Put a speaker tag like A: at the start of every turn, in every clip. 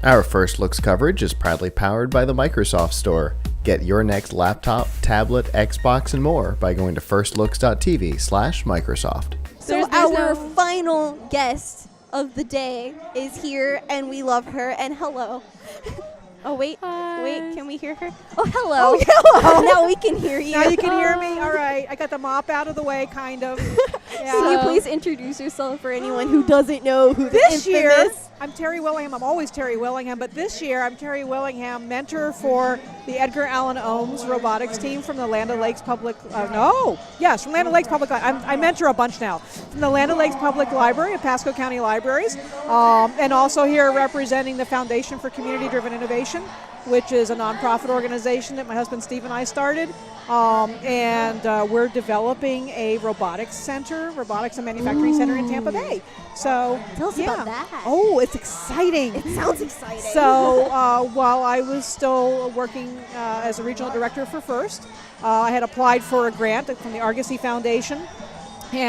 A: Our First Looks coverage is proudly powered by the Microsoft Store. Get your next laptop, tablet, Xbox, and more by going to firstlooks.tv/Microsoft.
B: So our final guest of the day is here, and we love her. And hello. Oh, wait, can we hear her? Oh, hello.
C: Oh, hello.
B: Now we can hear you.
C: Now you can hear me? All right. I got the mop out of the way, kind of. Yeah.
B: Can you please introduce yourself for anyone who doesn't know who
C: this
B: the
C: year,
B: infamous...
C: I'm Terri Willingham. I'm always Terri Willingham, but this year I'm Terri Willingham, mentor for the Edgar Allan Ohms robotics team from the Land O'Lakes Public... from Land O'Lakes Public... I mentor a bunch now. From the Land O'Lakes Public Library of Pasco County Libraries, and also here representing the Foundation for Community-Driven Innovation, which is a nonprofit organization that my husband Steve and I started. We're developing a robotics and manufacturing center in Tampa Bay. So
B: Tell us about that.
C: Oh, it's exciting.
B: It sounds exciting.
C: So while I was still working as a regional director for FIRST, I had applied for a grant from the Argosy Foundation,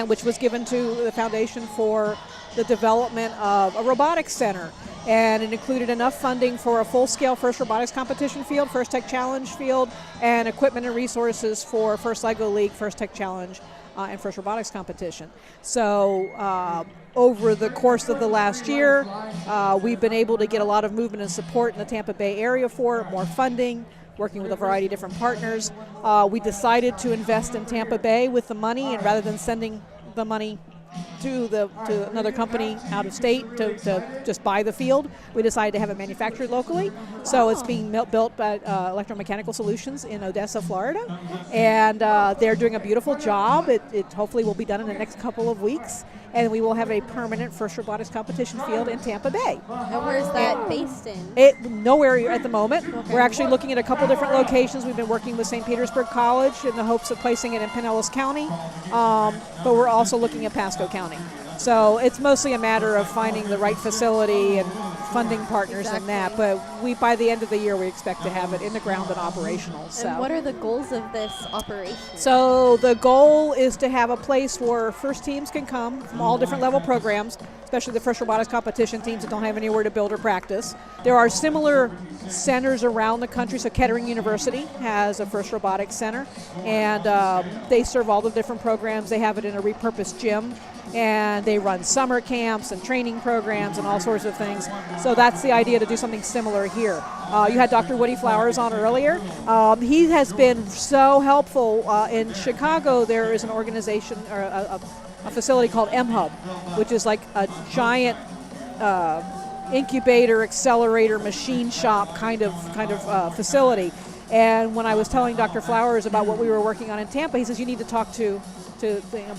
C: which was given to the foundation for the development of a robotics center. And it included enough funding for a full-scale FIRST Robotics Competition field, FIRST Tech Challenge field, and equipment and resources for FIRST LEGO League, FIRST Tech Challenge, and FIRST Robotics Competition. So over the course of the last year, we've been able to get a lot of movement and support in the Tampa Bay area for it, more funding, working with a variety of different partners. We decided to invest in Tampa Bay with the money, and rather than sending the money to another company out of state to just buy the field, we decided to have it manufactured locally. So it's being built by Electromechanical Solutions in Odessa, Florida, and they're doing a beautiful job. It hopefully will be done in the next couple of weeks, and we will have a permanent FIRST Robotics Competition field in Tampa Bay.
B: And where's that based in?
C: Nowhere at the moment.
B: Okay.
C: We're actually looking at a couple different locations. We've been working with St. Petersburg College in the hopes of placing it in Pinellas County, but we're also looking at Pasco County. So it's mostly a matter of finding the right facility and funding partners in that. But by the end of the year, we expect to have it in the ground and operational. So.
B: And what are the goals of this operation?
C: So the goal is to have a place where FIRST teams can come from all different level programs, especially the FIRST Robotics Competition teams that don't have anywhere to build or practice. There are similar centers around the country. So Kettering University has a FIRST Robotics Center, and they serve all the different programs. They have it in a repurposed gym, and they run summer camps and training programs and all sorts of things. So that's the idea, to do something similar here. You had Dr. Woody Flowers on earlier. He has been so helpful. In Chicago, there is an organization or a facility called AMRoC, which is like a giant incubator, accelerator, machine shop kind of facility. And when I was telling Dr. Flowers about what we were working on in Tampa, he says, you need to talk to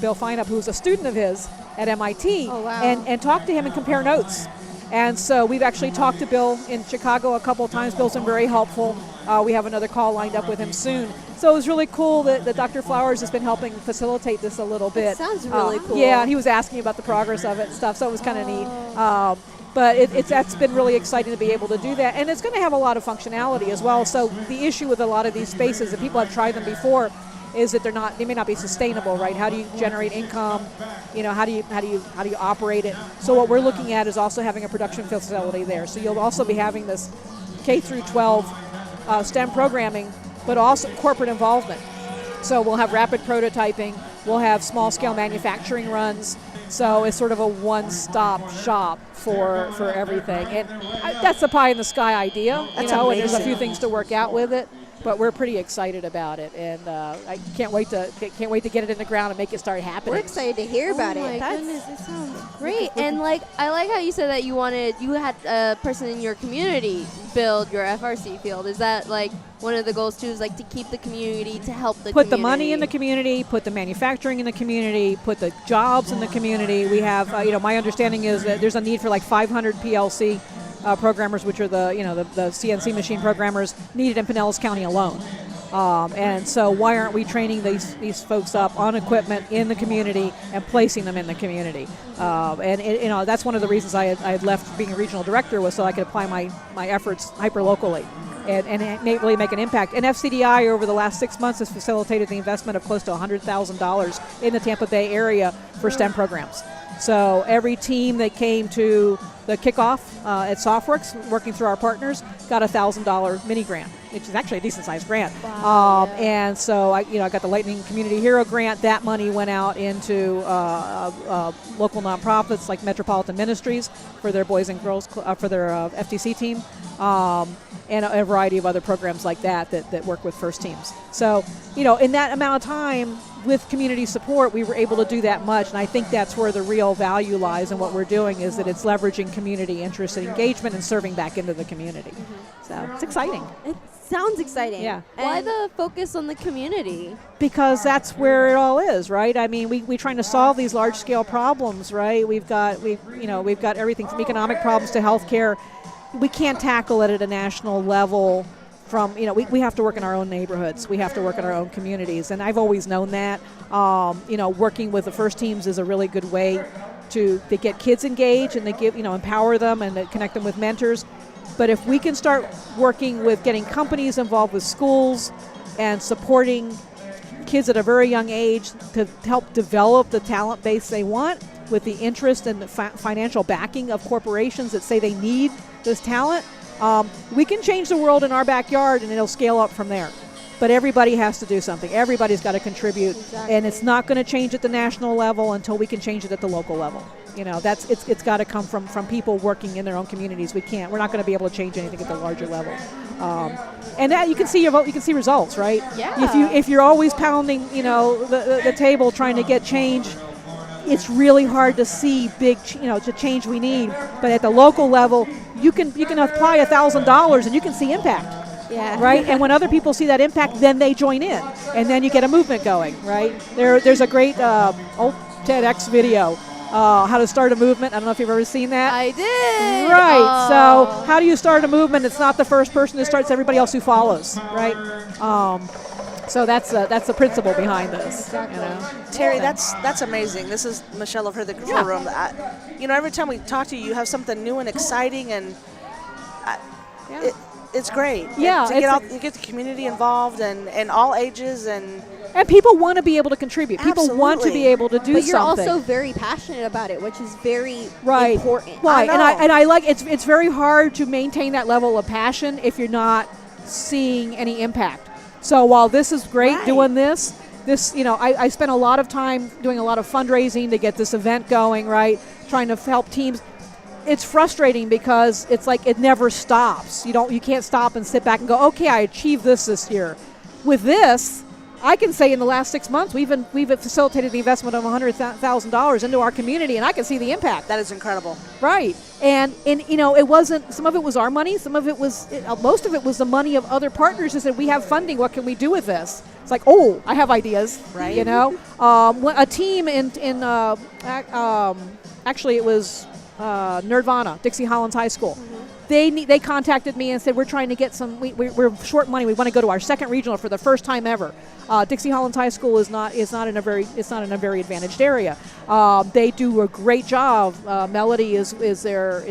C: Bill Feinup, who's a student of his at MIT, and talk to him and compare notes. And so we've actually talked to Bill in Chicago a couple of times. Bill's been very helpful. We have another call lined up with him soon. So it was really cool that Dr. Flowers has been helping facilitate this a little bit.
B: It sounds really cool.
C: Yeah, and he was asking about the progress of it and stuff, so it was kind of neat. But that's been really exciting to be able to do that. And it's going to have a lot of functionality as well. So the issue with a lot of these spaces, and people have tried them before, is that they may not be sustainable, right? How do you generate income? How do you operate it? So what we're looking at is also having a production facility there. So you'll also be having this K through 12 STEM programming, but also corporate involvement. So we'll have rapid prototyping, we'll have small scale manufacturing runs. So it's sort of a one-stop shop for everything. And that's the pie in the sky idea, and there's a few things to work out with it. But we're pretty excited about it, and I can't wait to get it in the ground and make it start happening.
B: We're excited to hear about it.
D: Oh my goodness, it sounds great. And I like how you said that you had a person in your community build your FRC field. Is that one of the goals too? Is to keep the community, to help the
C: put the money in the community, put the manufacturing in the community, put the jobs in the community. We have my understanding is that there's a need for 500 PLC. Programmers, which are the CNC machine programmers, needed in Pinellas County alone. And so why aren't we training these folks up on equipment in the community and placing them in the community? And that's one of the reasons I had left being a regional director, was so I could apply my efforts hyper-locally and really make an impact. And FCDI over the last 6 months has facilitated the investment of close to $100,000 in the Tampa Bay area for STEM programs. So every team that came to the kickoff at SoftWorks, working through our partners, got a $1,000 mini grant, which is actually a decent-sized grant.
D: Wow,
C: And so I got the Lightning Community Hero grant. That money went out into local nonprofits like Metropolitan Ministries for their boys and girls for their FTC team, and a variety of other programs like that work with FIRST teams. So in that amount of time, with community support, we were able to do that much, and I think that's where the real value lies in what we're doing, is that it's leveraging community interest and engagement and serving back into the community. So it's exciting.
B: It sounds exciting.
C: Yeah.
D: Why the focus on the community?
C: Because that's where it all is, right? I mean, we're trying to solve these large-scale problems, right? We've got everything from economic problems to healthcare. We can't tackle it at a national level. We have to work in our own neighborhoods. We have to work in our own communities, and I've always known that. Working with the FIRST teams is a really good way to get kids engaged, and they empower them and to connect them with mentors. But if we can start working with getting companies involved with schools and supporting kids at a very young age to help develop the talent base they want, with the interest and the financial backing of corporations that say they need this talent, we can change the world in our backyard, and it'll scale up from there. But everybody has to do something. Everybody's got to contribute, and it's not going to change at the national level until we can change it at the local level. It's got to come from people working in their own communities. We're not going to be able to change anything at the larger level. And that you can see results, right?
D: Yeah.
C: If you're always pounding, the table trying to get change, it's really hard to see big, the change we need. But at the local level, you can apply $1,000 and you can see impact.
B: Yeah.
C: Right? And when other people see that impact, then they join in, and then you get a movement going. Right? There's a great TEDx video, how to start a movement. I don't know if you've ever seen that.
D: I did.
C: Right.
D: Oh.
C: So how do you start a movement? It's not the first person who starts; everybody else who follows. Right. So that's the principle behind this.
B: Exactly.
E: Terri, that's amazing. This is Michelle of Her, the Control Room. Every time we talk to you, you have something new and exciting, and it's great.
C: Yeah,
E: To get the community involved and all ages and
C: people want to be able to contribute. People want to be able to do something.
B: But you're also very passionate about it, which is very important.
C: Right, and I like it's very hard to maintain that level of passion if you're not seeing any impact. So while this is great doing this, I spent a lot of time doing a lot of fundraising to get this event going, right? Trying to help teams. It's frustrating because it's like it never stops. You can't stop and sit back and go, okay, I achieved this year. With this, I can say in the last 6 months we've facilitated the investment of $100,000 into our community, and I can see the impact.
E: that is incredible.
C: Right, and it wasn't. Some of it was our money. Some of it was most of it was the money of other partners who said, we have funding. What can we do with this? It's like, oh, I have ideas.
E: Right.
C: A team in actually it was Nerdvana, Dixie Hollins High School. They contacted me and said, we're trying to get some. We're short money. We want to go to our second regional for the first time ever. Dixie Hollins High School is not in a very advantaged area. They do a great job. Melody is their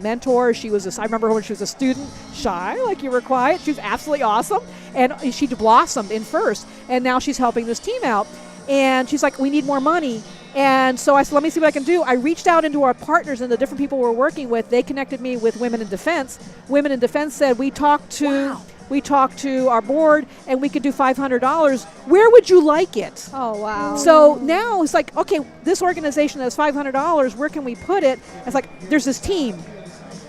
C: mentor. I remember her when she was a student, shy, like you were quiet. She was absolutely awesome, and she blossomed in FIRST. And now she's helping this team out. And she's like, we need more money. And so I said, let me see what I can do. I reached out into our partners and the different people we're working with. They connected me with Women in Defense. Women in Defense said, we talked to our board, and we could do $500. Where would you like it?
B: Oh, wow.
C: So now it's like, okay, this organization has $500. Where can we put it? It's like, there's this team,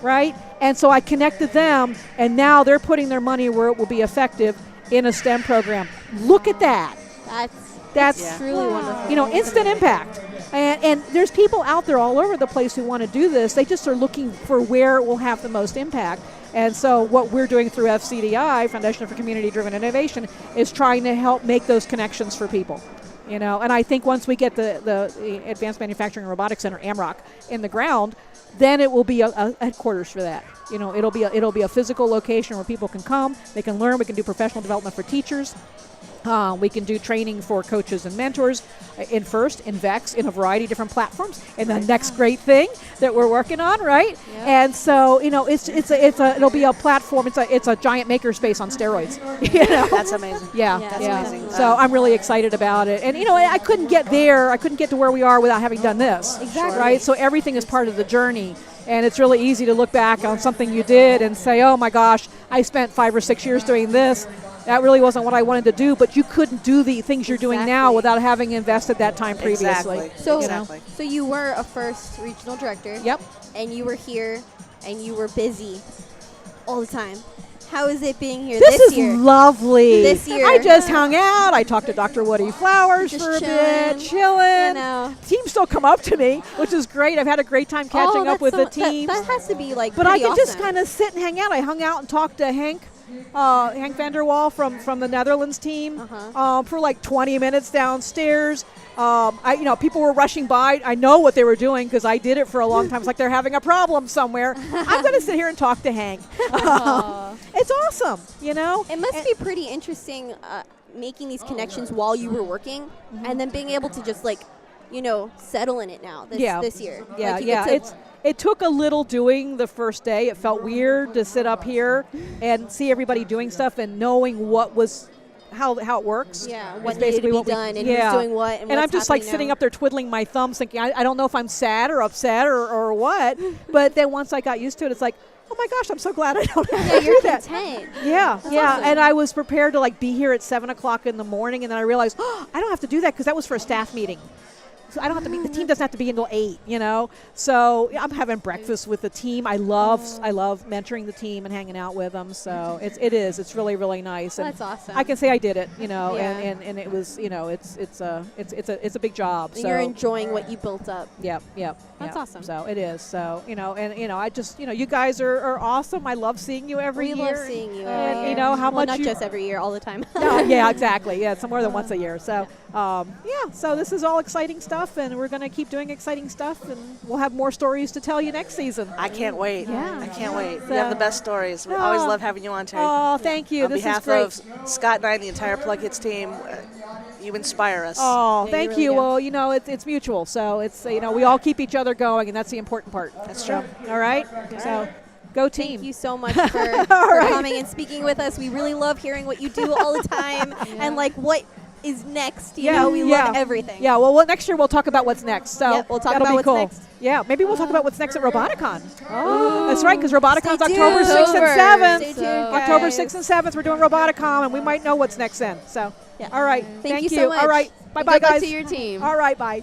C: right? And so I connected them, and now they're putting their money where it will be effective in a STEM program. Look at that. That's
B: truly wonderful.
C: Instant impact. And there's people out there all over the place who want to do this. They just are looking for where it will have the most impact. And so what we're doing through FCDI, Foundation for Community Driven Innovation, is trying to help make those connections for people. And I think once we get the Advanced Manufacturing and Robotics Center, AMRoC, in the ground, then it will be a headquarters for that. It'll be a physical location where people can come, they can learn, we can do professional development for teachers. We can do training for coaches and mentors in FIRST, in VEX, in a variety of different platforms. And the next great thing that we're working on, right? Yep. And so, it'll be a platform. It's a giant makerspace on steroids.
E: That's amazing.
C: Yeah.
E: That's amazing.
C: So I'm really excited about it. And I couldn't get there. I couldn't get to where we are without having done this.
B: Exactly.
C: Right. So everything is part of the journey. And it's really easy to look back on something you did and say, oh my gosh, I spent 5 or 6 years doing this. That really wasn't what I wanted to do, but you couldn't do the things you're doing now
B: Exactly.
C: without having invested that time previously.
E: Exactly.
B: So,
E: Exactly.
B: so you were a FIRST regional director.
C: Yep.
B: And you were here, and you were busy all the time. How is it being here
C: This is
B: year?
C: lovely.
B: This year.
C: I just hung out. I talked to Dr. Woody Flowers
B: Just
C: for a
B: chilling,
C: bit, chilling.
B: You know.
C: Teams still come up to me, which is great. I've had a great time catching up with the teams.
B: That has to be like
C: But I
B: pretty
C: could just
B: awesome.
C: kind of sit and hang out. I hung out and talked to Hank van der Wal from the Netherlands team for like 20 minutes downstairs. People were rushing by. I know what they were doing because I did it for a long time. It's like they're having a problem somewhere. I'm going to sit here and talk to Hank. It's awesome, you know.
B: It must be pretty interesting making these connections while you were working, and then being able to just settle in it now this year.
C: Yeah,
B: Like, you get to-
C: It took a little doing the first day. It felt weird to sit up here and see everybody doing stuff and knowing what was how it works.
B: Yeah,
C: It's
B: what needed to be
C: what we-
B: done and who's doing what and
C: I'm
B: what's
C: just like
B: happening
C: sitting
B: now.
C: up there twiddling my thumbs thinking, I don't know if I'm sad or upset or what. But then once I got used to it, it's like, oh my gosh, I'm so glad I don't have
B: Yeah,
C: to
B: you're
C: do that.
B: content.
C: Yeah, yeah.
B: awesome.
C: And I was prepared to be here at 7 o'clock in the morning, and then I realized, I don't have to do that because that was for a staff meeting. So I don't have to be. The team doesn't have to be until 8. So I'm having breakfast with the team. I love mentoring the team and hanging out with them. So it's really really nice. And
B: That's awesome.
C: I can say I did it.
B: Yeah.
C: And it was it's a big job.
B: And
C: So
B: you're enjoying what you built up.
C: Yep.
B: That's awesome.
C: So it is. So I just you guys are awesome. I love seeing you every
B: We
C: year.
B: love seeing you.
C: And
B: every year.
C: how
B: well,
C: much
B: not
C: you
B: just every year, all the time.
C: yeah, exactly. Yeah, it's more than once a year. So, so this is all exciting stuff, and we're going to keep doing exciting stuff, and we'll have more stories to tell you next season.
E: I can't wait.
C: Yeah.
E: I can't wait.
C: So-
E: You have the best stories. We always love having you on, Terry.
C: Oh, thank you.
E: On
C: This
E: behalf
C: is great.
E: of Scott and I and the entire PLUGHITZ team, you inspire us.
C: Oh,
B: Yeah,
C: thank
B: you
C: you.
B: really
C: Well, it's mutual. So it's we all keep each other going, and that's the important part.
E: That's
C: So,
E: true.
C: all right. So, go team.
B: Thank you so much for
C: right.
B: coming and speaking with us. We really love hearing what you do all the time and what is next. You know, we love everything.
C: Yeah, well, next year we'll talk about what's next. So
B: Yep, we'll talk
C: that'll
B: about
C: be
B: what's
C: cool.
B: next.
C: Yeah, maybe we'll talk about what's next at Roboticon. Oh, that's right, because Roboticon's
B: Stay
C: October
B: tuned.
C: 6th and 7th.
B: Stay tuned,
C: October
B: guys.
C: 6th and 7th, we're doing Roboticon, and we might know what's next then. So,
B: Yeah.
C: all right.
B: Thank you
C: you.
B: so much.
C: All right. Bye-bye,
D: Good luck
C: guys.
D: to your team.
C: All right, bye.